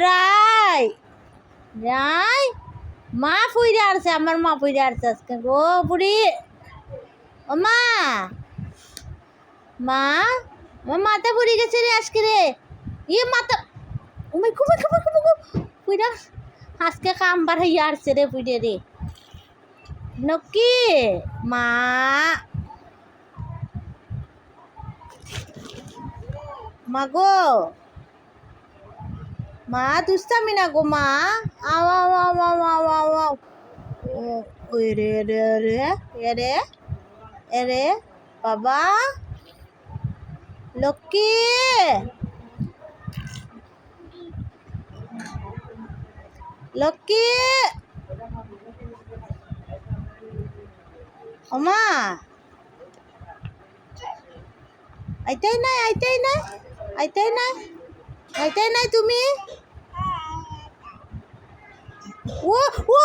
রাই রাই মা ফুইরে আসছে, আমার মা ফুইরে আসছে আজকে গো বুড়ি। ও মা মা আমার মাথা পুড়ে গেছে রে আজকে রে। ইয়ে মাথা ওই খুব খুব খুব পুইরা আজকে কাম বার হইয়া আসছে রে পুইরে রে। নকি মা মা গো মা দুষ্টামি না গো মা। আও আও আও আও আও আও আও ওই রে রে রে এরে এরে বাবা লক্ষ্মী লক্ষ্মী ওমা আইতাই নাই আইতাই নাই আইতাই নাই আইতাই নাই তুমি। ও ও